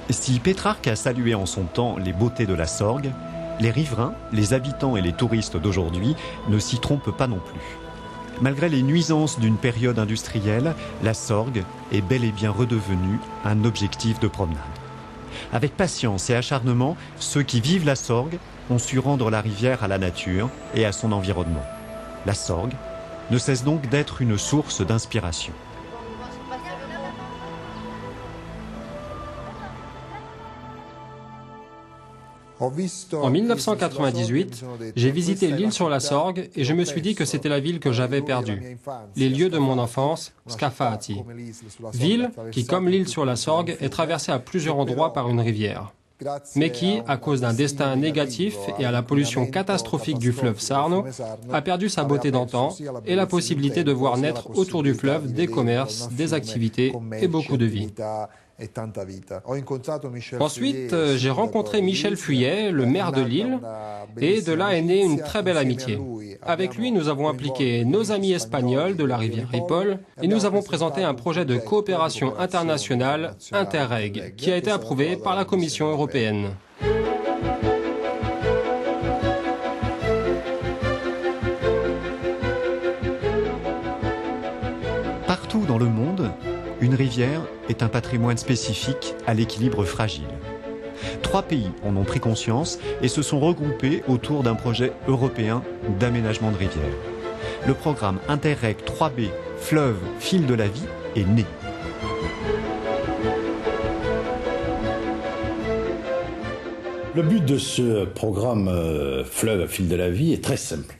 Si Pétrarque a salué en son temps les beautés de la Sorgue, les riverains, les habitants et les touristes d'aujourd'hui ne s'y trompent pas non plus. Malgré les nuisances d'une période industrielle, la Sorgue est bel et bien redevenue un objectif de promenade. Avec patience et acharnement, ceux qui vivent la Sorgue ont su rendre la rivière à la nature et à son environnement. La Sorgue ne cesse donc d'être une source d'inspiration. En 1998, j'ai visité l'île sur la Sorgue et je me suis dit que c'était la ville que j'avais perdue. Les lieux de mon enfance, Scafati. Ville qui, comme l'île sur la Sorgue, est traversée à plusieurs endroits par une rivière, mais qui, à cause d'un destin négatif et à la pollution catastrophique du fleuve Sarno, a perdu sa beauté d'antan et la possibilité de voir naître autour du fleuve des commerces, des activités et beaucoup de vie. Ensuite, j'ai rencontré Michel Fuyet, le maire de l'île, et de là est née une très belle amitié. Avec lui, nous avons impliqué nos amis espagnols de la rivière Ripoll et nous avons présenté un projet de coopération internationale Interreg qui a été approuvé par la Commission européenne. Partout dans le monde, une rivière est un patrimoine spécifique à l'équilibre fragile. 3 pays en ont pris conscience et se sont regroupés autour d'un projet européen d'aménagement de rivières. Le programme Interreg 3B Fleuve Fil de la Vie est né. Le but de ce programme Fleuve Fil de la Vie est très simple.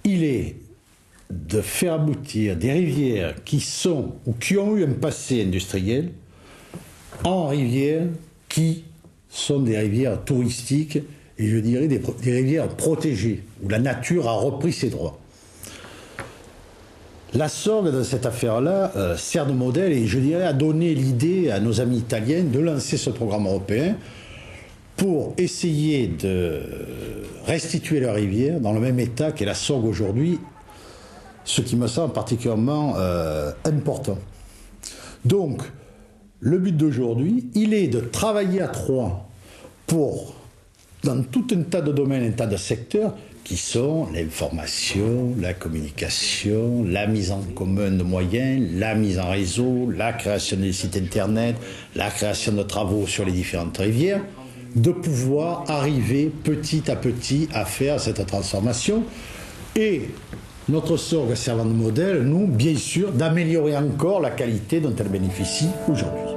Il est de faire aboutir des rivières qui sont ou qui ont eu un passé industriel en rivières qui sont des rivières touristiques et je dirais des rivières protégées où la nature a repris ses droits. La Sorgue dans cette affaire-là sert de modèle et je dirais a donné l'idée à nos amis italiens de lancer ce programme européen pour essayer de restituer leur rivière dans le même état qu'est la Sorgue aujourd'hui, ce qui me semble particulièrement important. Donc, le but d'aujourd'hui, il est de travailler à 3 pour, dans tout un tas de domaines, un tas de secteurs, qui sont l'information, la communication, la mise en commun de moyens, la mise en réseau, la création des sites internet, la création de travaux sur les différentes rivières, de pouvoir arriver petit à petit à faire cette transformation et notre Sorgue servant de modèle, nous, bien sûr, d'améliorer encore la qualité dont elle bénéficie aujourd'hui.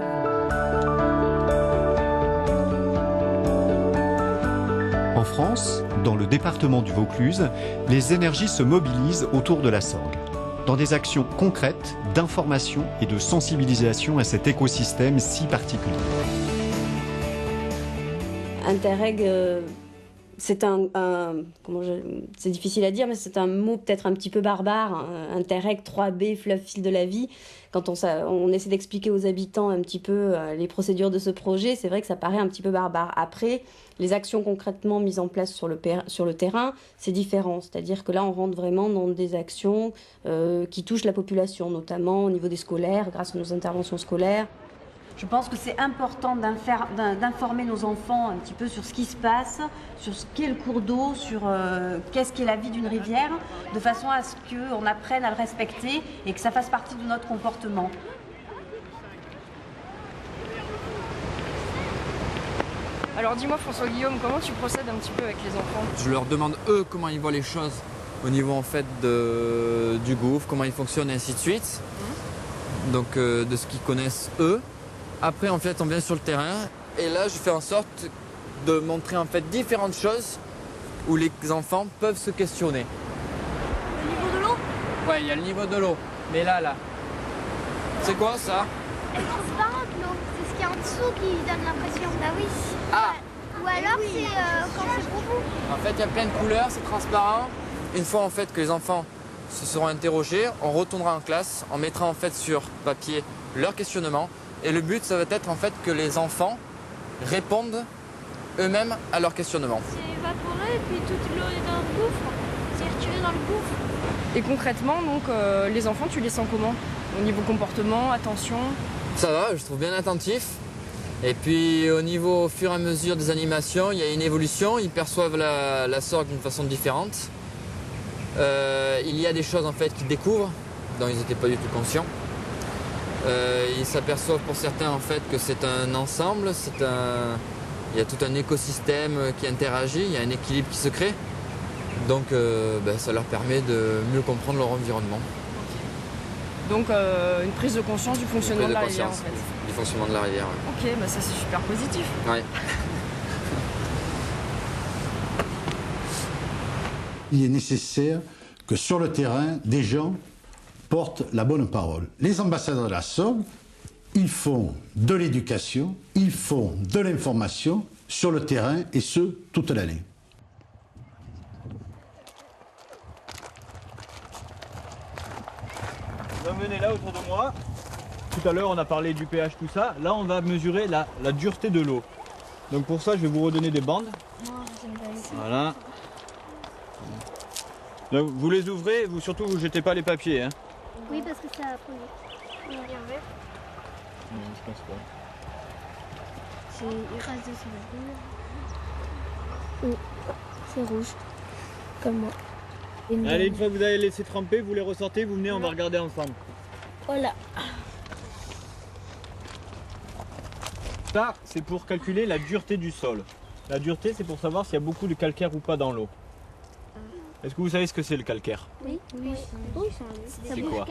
En France, dans le département du Vaucluse, les énergies se mobilisent autour de la Sorgue, dans des actions concrètes d'information et de sensibilisation à cet écosystème si particulier. Interreg, c'est c'est difficile à dire, mais c'est un mot peut-être un petit peu barbare. Interreg 3B, Fleuve Fil de la Vie. Quand on essaie d'expliquer aux habitants un petit peu les procédures de ce projet, c'est vrai que ça paraît un petit peu barbare. Après, les actions concrètement mises en place sur le terrain, c'est différent. C'est-à-dire que là, on rentre vraiment dans des actions qui touchent la population, notamment au niveau des scolaires, grâce à nos interventions scolaires. Je pense que c'est important d'informer nos enfants un petit peu sur ce qui se passe, sur ce qu'est le cours d'eau, sur qu'est-ce qu'est la vie d'une rivière, de façon à ce qu'on apprenne à le respecter et que ça fasse partie de notre comportement. Alors dis-moi François-Guillaume, comment tu procèdes un petit peu avec les enfants? Je leur demande eux comment ils voient les choses au niveau en fait du gouffre, comment il fonctionne et ainsi de suite. Donc de ce qu'ils connaissent eux. Après, en fait, on vient sur le terrain et là, je fais en sorte de montrer en fait différentes choses où les enfants peuvent se questionner. Le niveau de l'eau? Ouais, il y a le niveau de l'eau. Mais là, c'est quoi ça? Elle est transparente l'eau. C'est ce qui est en dessous qui donne l'impression. Bah oui. Ah. Ou alors c'est quand c'est pour vous. En fait, il y a plein de couleurs, c'est transparent. Une fois en fait que les enfants se seront interrogés, on retournera en classe, on mettra en fait sur papier leurs questionnements. Et le but, ça va être en fait que les enfants répondent eux-mêmes à leurs questionnements. C'est évaporé et puis toute l'eau est dans le gouffre. C'est retiré dans le gouffre. Et concrètement, donc, les enfants, tu les sens comment? Au niveau comportement, attention? Ça va, je trouve bien attentif. Et puis au fur et à mesure des animations, il y a une évolution, ils perçoivent la sorgue d'une façon différente. Il y a des choses en fait qu'ils découvrent, dont ils n'étaient pas du tout conscients. Ils s'aperçoivent pour certains en fait que c'est un ensemble, il y a tout un écosystème qui interagit, il y a un équilibre qui se crée. Donc ça leur permet de mieux comprendre leur environnement. Donc une prise de conscience du fonctionnement de la rivière en fait. Du fonctionnement de la rivière. Ouais. Ok, ça c'est super positif. Ouais. Il est nécessaire que sur le terrain, des gens portent la bonne parole. Les ambassadeurs de la sorgue, ils font de l'éducation, ils font de l'information sur le terrain et ce, toute l'année. Donc venez là autour de moi. Tout à l'heure on a parlé du pH, tout ça. Là on va mesurer la dureté de l'eau. Donc pour ça je vais vous redonner des bandes. Voilà. Donc vous les ouvrez, surtout vous ne jetez pas les papiers. Hein. Oui, parce que ça a pollué. On a regardé. Non, je pense pas. Il reste dessus. Oui, c'est rouge. Comme moi. Allez, une fois que vous avez laissé tremper, vous les ressortez, vous venez, on va regarder ensemble. Voilà. Ça, c'est pour calculer la dureté du sol. La dureté, c'est pour savoir s'il y a beaucoup de calcaire ou pas dans l'eau. Est-ce que vous savez ce que c'est le calcaire? Oui. C'est quoi?